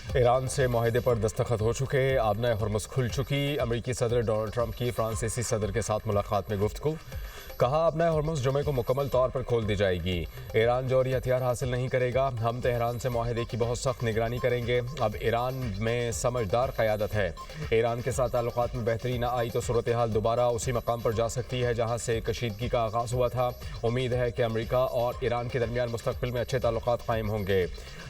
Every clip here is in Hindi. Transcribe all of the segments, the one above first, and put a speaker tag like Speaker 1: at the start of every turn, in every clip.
Speaker 1: ईरान से माहिदे पर दस्तखत हो चुके, आबना हरमुज़ खुल चुकी। अमेरिकी सदर डोनाल्ड ट्रंप की फ्रांसीसी सदर के साथ मुलाकात में गुफ्तगू। कहा, आबना हरमुज़ जुमे को मुकम्मल तौर पर खोल दी जाएगी। ईरान जौहरी हथियार हासिल नहीं करेगा। हम तेहरान से माहिदे की बहुत सख्त निगरानी करेंगे। अब ईरान में समझदार क़यादत है। ईरान के साथ ताल्लुकात में बेहतरी न आई तो सूरत हाल दोबारा उसी मकाम पर जा सकती है जहाँ से कशीदगी का आगाज़ हुआ था। उम्मीद है कि अमेरिका और ईरान के दरमियान मुस्तक़बिल में अच्छे ताल्लुकात कायम होंगे।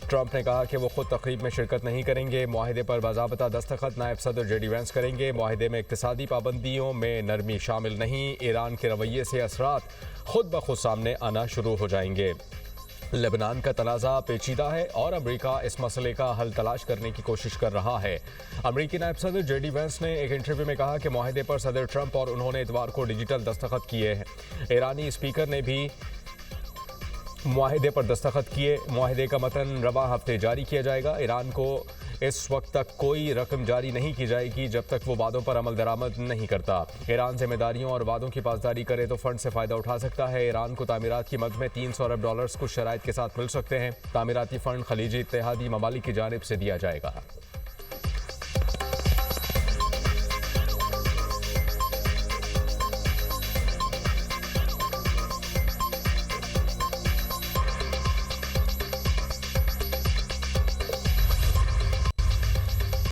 Speaker 1: ट्रंप ने कहा कि वो खुद तकरीब में शिरकत नहीं करेंगे। माहिदे पर बाज़ाब्ता दस्तखत नायब सदर जेडी वेंस करेंगे। माहिदे में इक़्तिसादी पाबंदियों में नरमी शामिल नहीं। ईरान के रवैये से असरात खुद ब खुद सामने आना शुरू हो जाएंगे। लेबनान का तनाज़ा पेचीदा है और अमेरिका इस मसले का हल तलाश करने की कोशिश कर रहा है। अमेरिकी नायब सदर जेडी वेंस ने एक इंटरव्यू में कहा कि माहिदे पर सदर ट्रंप और उन्होंने इतवार को डिजिटल दस्तखत किए हैं। ईरानी स्पीकर ने भी मुआहिदे पर दस्तखत किए। मुआहिदे का मतन रवा हफ्ते जारी किया जाएगा। ईरान को इस वक्त तक कोई रकम जारी नहीं की जाएगी जब तक वो वादों पर अमल दरामद नहीं करता। ईरान जिम्मेदारियों और वादों की पासदारी करे तो फंड से फ़ायदा उठा सकता है। ईरान को तामीरात की मद में 300 अरब डॉलर्स कुछ शराइत के साथ मिल सकते हैं। तामीराती फ़ंड खलीजी इत्तेहादी ममालिक की जानिब से दिया जाएगा।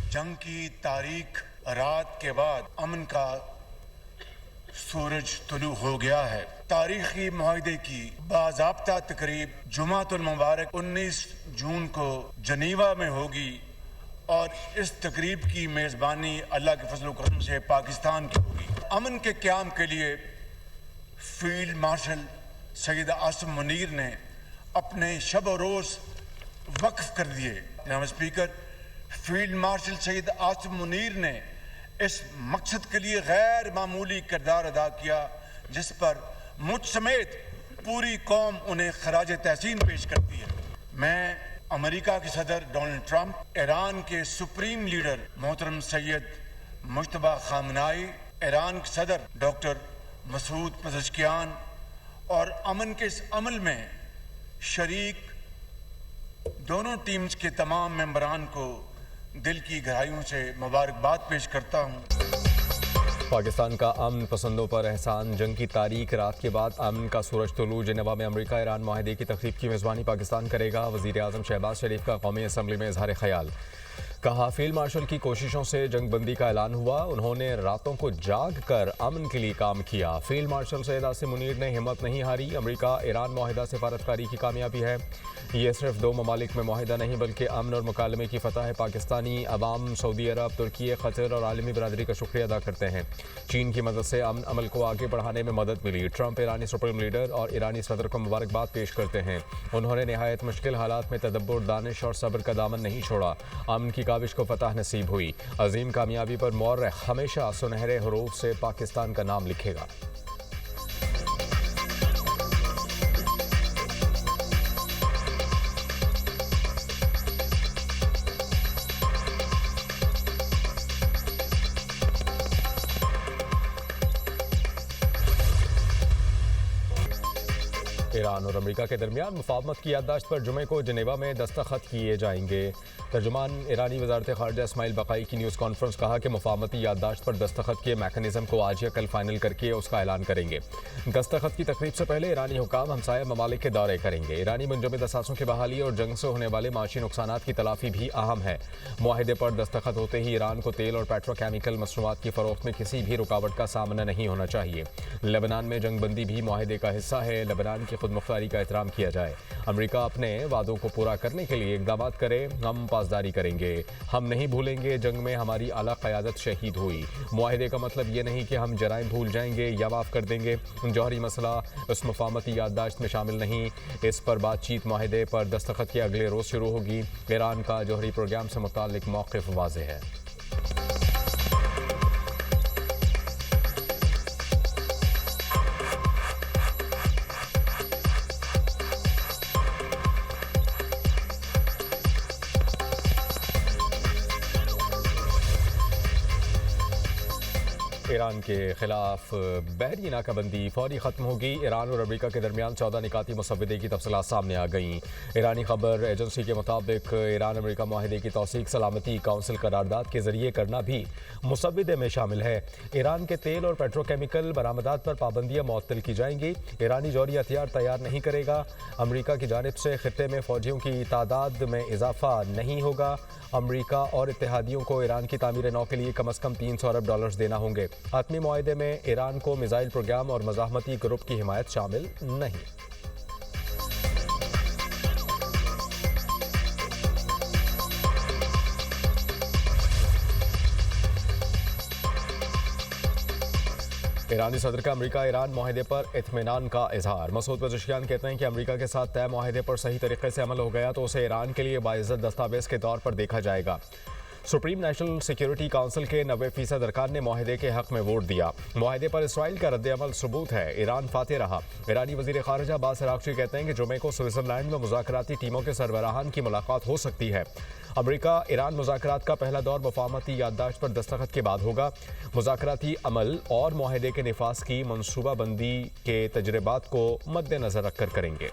Speaker 2: जंग की तारीख रात के बाद अमन का सूरज तुलू हो गया है। तारीखी मुआहदे की बाज़ाब्ता तकरीब जुमातुल मुबारक 19 जून को जनीवा में होगी और इस तकरीब की मेज़बानी अल्लाह के फजल करम से पाकिस्तान की होगी। अमन के क़याम के लिए फील्ड मार्शल सैयद आसिम मुनीर ने अपने शब और रोज़ वक्फ कर दिए। जनाब speaker, field marshal Syed Asim Munir ने इस मकसद के लिए गैर मामूली किरदार अदा किया जिस पर मुझ समेत पूरी कौम उन्हें खराज तहसीन पेश करती है। मैं अमेरिका के सदर डोनाल्ड ट्रंप, ईरान के सुप्रीम लीडर मोहतरम सैयद मुज्तबा खामनाई, ईरान के सदर डॉक्टर मसूद पज़ेश्कियान और अमन के इस अमल में शरीक दोनों टीम्स के तमाम मेंबरान को दिल की गहराइयों से मुबारकबाद पेश करता हूँ।
Speaker 1: पाकिस्तान का अमन पसंदों पर एहसान। जंग की तारीख रात के बाद अमन का सूरज तुलू। जिनेवा में अमेरिका ईरान माहिदे की तकरीब की मेज़बानी पाकिस्तान करेगा। वज़ीर आज़म शहबाज शरीफ का कौमी असम्बली में इज़हार ख्याल। कहा, फील्ड मार्शल की कोशिशों से जंग बंदी का ऐलान हुआ। उन्होंने रातों को जाग कर अमन के लिए काम किया। फील्ड मार्शल सैयद आसिम मुनीर ने हिम्मत नहीं हारी। अमेरिका ईरान माहिदा सिफारतकारी की कामयाबी है। ये सिर्फ दो ममालिक में माहिदा नहीं बल्कि अमन और मुकालमे की फतह है। पाकिस्तानी अवाम सऊदी अरब, तुर्की, कतर और आलमी बरादरी का शुक्रिया अदा करते हैं। चीन की मदद से अमन अमल को आगे बढ़ाने में मदद मिली। ट्रंप ईरानी सुप्रीम लीडर और ईरानी सदर को मुबारकबाद पेश करते हैं। उन्होंने नहायत मुश्किल हालात में तदब्बुर, दानिश और सब्र का दामन नहीं छोड़ा। अमन की काविश को फतह नसीब हुई। अजीम कामयाबी पर मौर्य हमेशा सुनहरे हरूफ से पाकिस्तान का नाम लिखेगा। ईरान और अमेरिका के दरमियान मुफाहमत की याददाश्त पर जुमे को जिनेवा में दस्तखत किए जाएंगे। तर्जुमान ईरानी वज़ारत ख़ारिजा इस्माइल बक़ाई की न्यूज़ कॉन्फ्रेंस कहा कि मुफाहमती याददाश्त पर दस्तखत के मैकेनिज़्म को आज या कल फाइनल करके उसका ऐलान करेंगे। दस्तखत की तकरीब से पहले ईरानी हुकाम हमसाया ममालिक के दौरे करेंगे। ईरानी मुंजमद असासों की बहाली और जंग से होने वाले माशी नुकसानात की तलाफ़ी भी अहम है। मुआहिदे पर दस्तखत होते ही ईरान को तेल और पेट्रोकेमिकल मसनूआत की फ़रोख्त में किसी भी रुकावट का सामना नहीं होना चाहिए। लेबनान में जंग बंदी भी मुआहिदे का हिस्सा है। लेबनान की खुद मुख्तारी का एहतराम किया जाए। अमेरिका अपने वादों को पूरा करने के लिए इक़दामात करे। हम पासदारी करेंगे। हम नहीं भूलेंगे जंग में हमारी आला क़यादत शहीद हुई। मुआहिदे का मतलब ये नहीं कि हम जराइम भूल जाएंगे या माफ़ कर देंगे। जौहरी मसला उस मुफाहमती याददाश्त में शामिल नहीं। इस पर बातचीत मुआहिदे पर दस्तखत के अगले रोज़ शुरू होगी। ईरान का जौहरी प्रोग्राम से मुताल्लिक मौक़िफ़ वाज़ेह है। ईरान के खिलाफ बहरी नाकाबंदी फौरी ख़त्म होगी। ईरान और अमेरिका के दरमियान 14 निकाती मुसव्वदे की तफसीलात सामने आ गईं। ईरानी खबर एजेंसी के मुताबिक ईरान अमेरिका माहिदे की तौसीक सलामती काउंसिल करारदाद के जरिए करना भी मुसव्वदे में शामिल है। ईरान के तेल और पेट्रोकेमिकल बरामदात पर पाबंदियाँ मुअत्तल की जाएंगी। ईरानी जौहरी हथियार तैयार नहीं करेगा। अमेरिका की जानिब से खित्ते में फ़ौजियों की तादाद में इजाफा नहीं होगा। अमेरिका और इत्तेहादियों को ईरान की तामीर नौ के लिए कम अज़ कम 300 अरब डॉलर्स देना होंगे। आतमी मुआहदे में ईरान को मिसाइल प्रोग्राम और मज़ाहमती ग्रुप की हिमायत शामिल नहीं। ईरानी सदर का अमेरिका ईरान माहिदे पर इत्मीनान का इजहार। मसूद पज़ेशियान कहते हैं कि अमेरिका के साथ तय माहिदे पर सही तरीके से अमल हो गया तो उसे ईरान के लिए बाइज़्ज़त दस्तावेज़ के तौर पर देखा जाएगा। सुप्रीम नेशनल सिक्योरिटी काउंसिल के 90% अरकान ने माहिदे के हक में वोट दिया। माहिदे पर इसराइल का रद्द-ए-अमल सबूत है, ईरान फातेह रहा। ईरानी वज़ीर ख़ारिजा अब्बास अराग़ची कहते हैं कि जुमे को स्विट्ज़रलैंड में मुज़ाकराती टीमों के सरबराहान की मुलाकात हो सकती है। अमेरिका ईरान मुज़ाकरात का पहला दौर वफ़ामती याददाश्त पर दस्तखत के बाद होगा। मुज़ाकराती अमल और माहिदे के निफाज़ की मनसूबाबंदी के तजर्बात को मद्देनज़र रखकर करेंगे।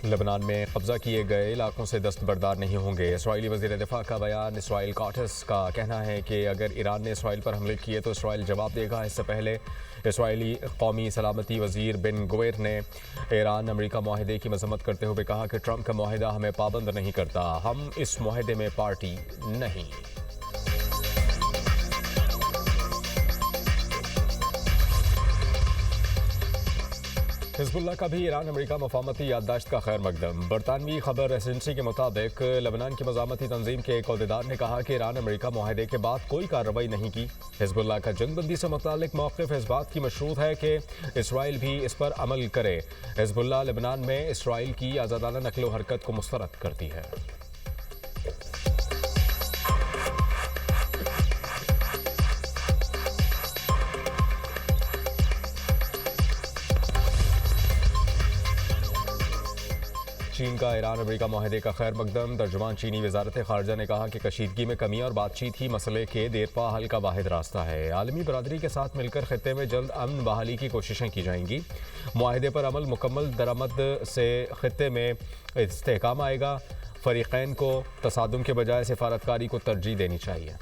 Speaker 1: लेबनान में कब्जा किए गए इलाकों से दस्तबरदार नहीं होंगे। इसराइली वज़ीर दिफा का बयान। इसराइल काटस का कहना है कि अगर ईरान ने इसराइल पर हमले किए तो इसराइल जवाब देगा। इससे पहले इसराइली कौमी सलामती वज़ीर बिन गुवेर ने ईरान अमेरिका माहिदे की मजम्मत करते हुए कहा कि ट्रंप का माहिदा हमें पाबंद नहीं करता, हम इस माहिदे में पार्टी नहीं। हिज़्बुल्लाह का भी ईरान अमेरिका मफाहमती याददाश्त का खैर मकदम। बरतानवी खबर एजेंसी के मुताबिक लेबनान की मज़ामती तंजीम के एक अहदेदार ने कहा कि ईरान अमेरिका मुआहदे के बाद कोई कार्रवाई नहीं की। हिज़्बुल्लाह का जंगबंदी से मुतालिक मौक़िफ़ इस बात की मशरूत है कि इसराइल भी इस पर अमल करे। हिज़्बुल्लाह लेबनान में इसराइल की आज़ादाना नक़्ल व हरकत को मुस्तरद करती है। चीन का ईरान अमेरिका माहिदे का खैर मकदम। तर्जुमान चीनी वजारत ख़ारजा ने कहा कि कशीदगी में कमी और बातचीत ही मसले के देरपा हल का वाहिद रास्ता है। आलमी बरादरी के साथ मिलकर खित्ते में जल्द अमन बहाली की कोशिशें की जाएंगी। माहिदे पर अमल मुकम्मल दरामद से खित्ते में इस्तेहकाम आएगा। फ़रीक़ैन को तसादुम के बजाय सिफारतकारी को तरजीह देनी चाहिए।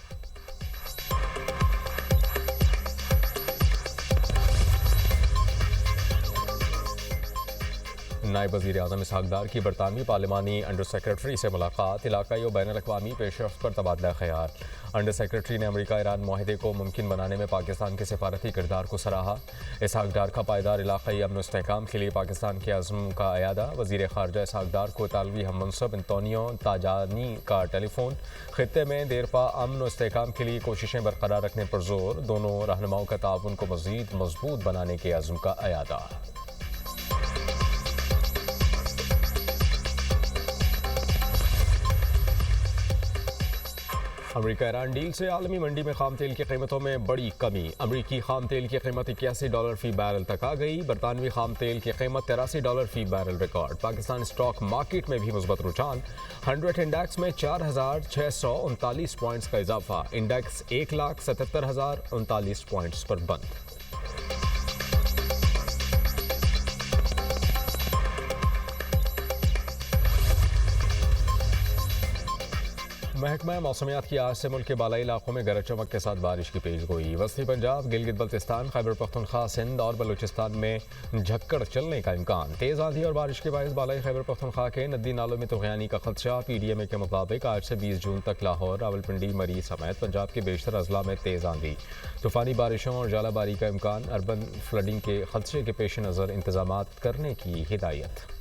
Speaker 1: नायब वज़ीर आज़म इसहाक़ डार की बरतानवी पार्लिमानी अंडर सेक्रेटरी से मुलाकात। इलाकाई और बैनुल-अक़वामी पेशरफ़्त पर तबादला ख़याल। अंडर सेक्रेटरी ने अमेरिका ईरान माहिदे को मुमकिन बनाने में पाकिस्तान के सिफारती किरदार को सराहा। इसहाक़ डार का पायदार इलाकाई अमन व इस्तेहकाम के लिए पाकिस्तान के अज़्म का अयादा। वज़ीर ख़ारजा इसहाक़ डार को इतालवी हममनसब एंटोनियो ताजानी का टेलीफोन। खित्ते में देरपा अमन व इस्तेहकाम के लिए कोशिशें बरकरार रखने पर जोर। दोनों रहनुमाओं का ताउन को मज़ीद मजबूत बनाने के अज़्म का अयादा। अमेरिका ईरान डील से आलमी मंडी में खाम तेल की कीमतों में बड़ी कमी। अमेरिकी खाम तेल की कीमत $81 फी बैरल तक आ गई। बरतानवी खाम तेल की कीमत $83 फी barrel record. Pakistan stock market में भी मुस्बत रुझान। 100 इंडेक्स में 4,639 पॉइंट्स का इजाफा। इंडेक्स 1,77,039 पॉइंट्स पर बंद। महकमा मौसमियात की आज से मुल्क के बालाई इलाकों में गरज चमक के साथ बारिश की पेशगोई। वस्ती पंजाब, गिलगित बल्तिस्तान, खैबर पख्तूनख्वा, सिंध और बलूचिस्तान में झक्कड़ चलने का इम्कान। तेज़ आंधी और बारिश के बायस बालाई खैबर पख्तूनख्वा के नदी नालों में तुग़यानी का खदशा। PDMA के मुताबिक आज से 20 जून तक लाहौर, रावलपिंडी, मरीज समेत पंजाब के बेशतर अजला में तेज़ आंधी, तूफ़ानी बारिशों और जालाबारी का इम्कान। अर्बन फ्लडिंग के खदशे के पेश नज़र इंतजामात करने की हिदायत।